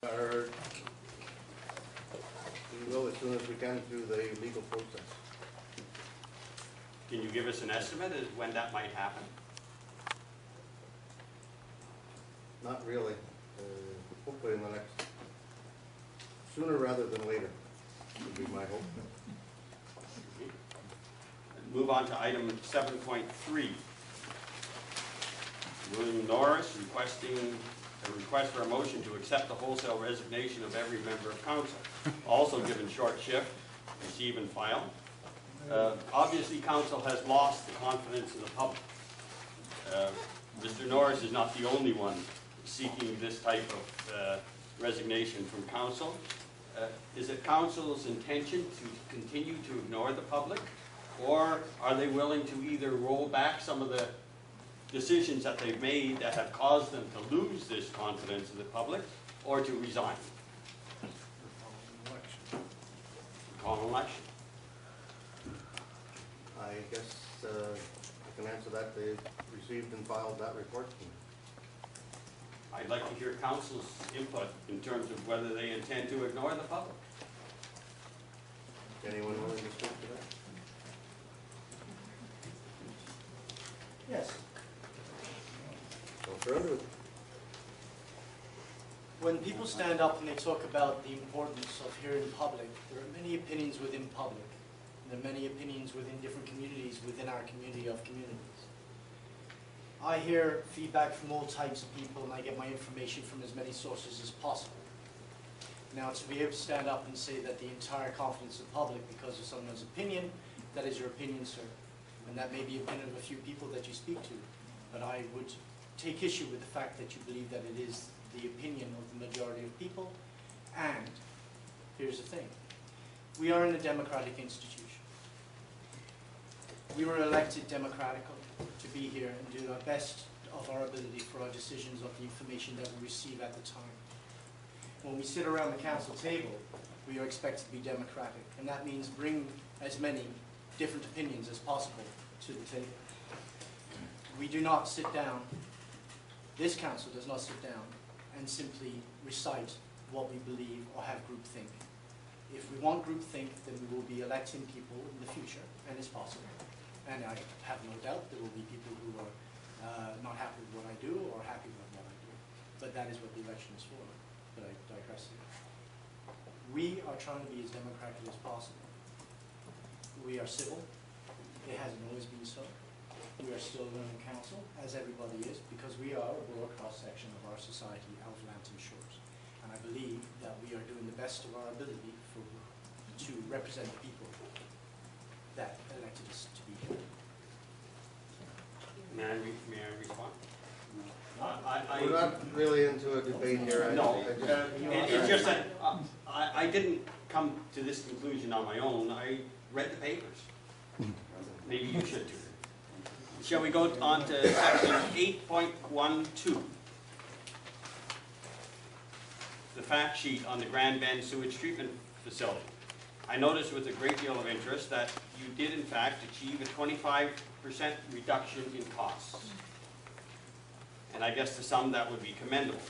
We will as soon as we can through the legal process. Can you give us an estimate as when that might happen? Not really. Hopefully in the next, sooner rather than later, would be my hope. Move on to item 7.3. William Norris requesting a request for a motion to accept the wholesale resignation of every member of council. Also given short shift, receive and file. Obviously, council has lost the confidence of the public. Mr. Norris is not the only one seeking this type of resignation from council. Is it council's intention to continue to ignore the public, or are they willing to either roll back some of the decisions that they've made that have caused them to lose this confidence of the public, or to resign? Call an election. I guess I can answer that. They've received and filed that report. I'd like to hear council's input in terms of whether they intend to ignore the public. Anyone willing to speak to that? Yes. Go further. When people stand up and they talk about the importance of hearing public, there are many opinions within public. There are many opinions within different communities within our community of communities. I hear feedback from all types of people, and I get my information from as many sources as possible. Now, to be able to stand up and say that the entire confidence of the public because of someone's opinion, that is your opinion, sir. And that may be the opinion of a few people that you speak to. But I would take issue with the fact that you believe that it is the opinion of the majority of people. And here's the thing. We are in a democratic institution. We were elected democratically to be here and do our best of our ability for our decisions of the information that we receive at the time. When we sit around the council table, we are expected to be democratic, and that means bring as many different opinions as possible to the table. We do not sit down, this council does not sit down and simply recite what we believe or have groupthink. If we want groupthink, then we will be electing people in the future, and it's possible. And I have no doubt there will be people who are not happy with what I do or happy with what I do. But that is what the election is for. But I digress here. We are trying to be as democratic as possible. We are civil. It hasn't always been so. We are still learning council, as everybody is, because we are a broad cross-section of our society out of Lambton Shores. And I believe that we are doing the best of our ability to represent the people that elected us to be here. May I respond? We're not really into a debate here. No, it's just that I didn't come to this conclusion on my own. I read the papers. Maybe you should too. Shall we go on to section 8.12? The fact sheet on the Grand Bend sewage treatment facility. I noticed with a great deal of interest that you did in fact achieve a 25% reduction in costs. And I guess to some that would be commendable.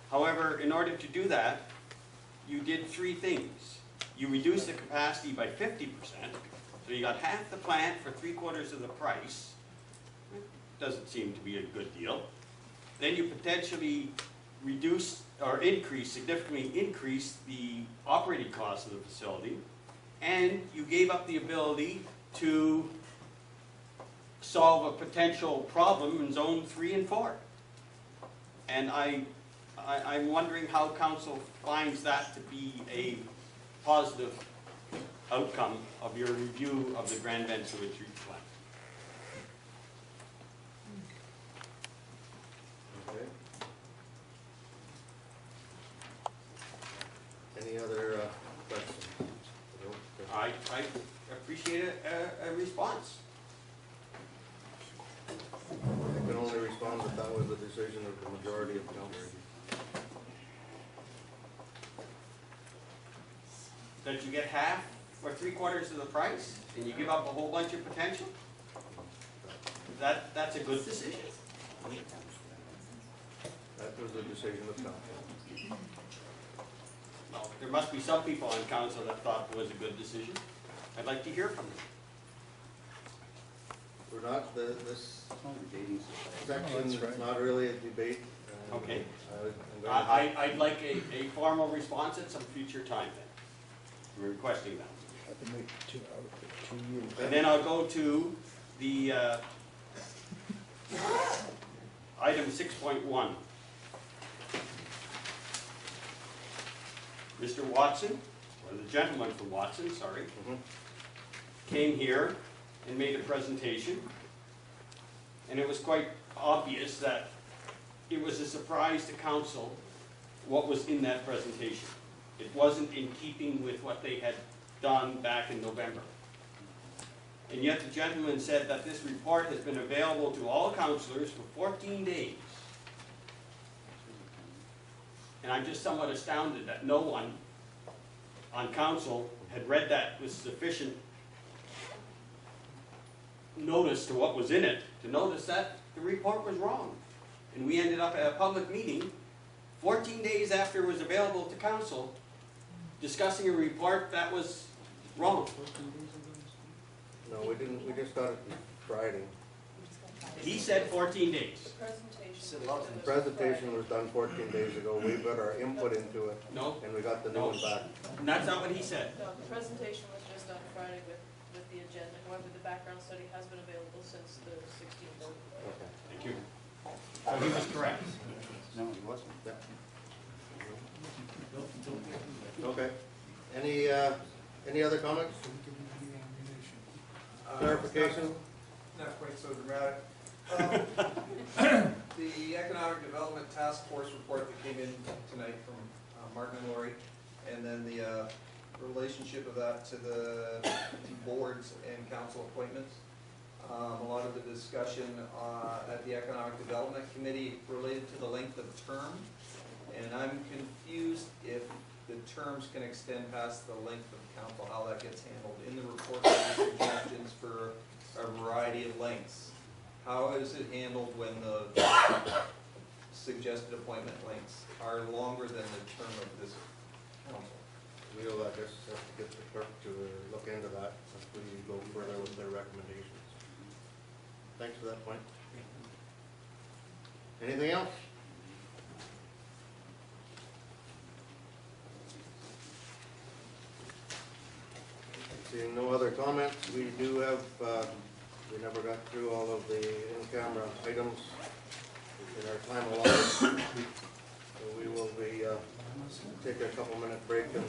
However, in order to do that, you did three things. You reduced the capacity by 50%, so you got half the plant for 3/4 of the price. Doesn't seem to be a good deal. Then you potentially reduce or significantly increase the operating costs of the facility, and you gave up the ability to solve a potential problem in zone 3 and 4. And I'm wondering how council finds that to be a positive outcome of your review of the Grand Bend sewage treatment plant. Okay. Any other questions? I appreciate a response. I can only respond that that was the decision of the majority of council. That you get half or 3/4 of the price, and you give up a whole bunch of potential? That's a good decision. That was the decision of council. there must be some people on council that thought it was a good decision. I'd like to hear from them. We're not, this section that's is right. not really a debate. Okay. I'm going to- I'd like a formal response at some future time then. We're requesting that. I've been waiting 2 hours, 2 years. And then I'll go to the item 6.1. Mr. Watson, or the gentleman from Watson, sorry, Mhm. came here and made a presentation. And it was quite obvious that it was a surprise to council what was in that presentation. It wasn't in keeping with what they had done back in November. And yet the gentleman said that this report has been available to all councillors for 14 days. And I'm just somewhat astounded that no one on council had read that with sufficient notice to what was in it, to notice that the report was wrong. And we ended up at a public meeting, 14 days after it was available to council, discussing a report that was wrong. No, we didn't, we just got it Friday. He said 14 days. The presentation was done 14 days ago. We got our input into it, No, and we got the new No. one back. and that's not what he said. No, the presentation was just on Friday with the agenda. However, the background study has been available since the 16th. Okay. Thank you. So he was correct. No, he wasn't. Okay. Any other comments? Clarification? Not quite so dramatic. The Economic Development Task Force report that came in tonight from Martin and Lori, and then the relationship of that to the boards and council appointments. A lot of the discussion at the Economic Development Committee related to the length of term, and I'm confused if the terms can extend past the length of council, how that gets handled. In the report, there are suggestions for a variety of lengths. How is it handled when the suggested appointment lengths are longer than the term of this council? We'll, I guess, have to get the clerk to look into that as we go further with their recommendations. Thanks for that point. Anything else? Seeing no other comments, we do have, we never got through all of the in-camera items in our time allotted. So we will be, take a couple-minute break and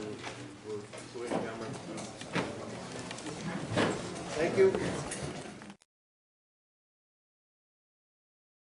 we'll do in-camera. Thank you.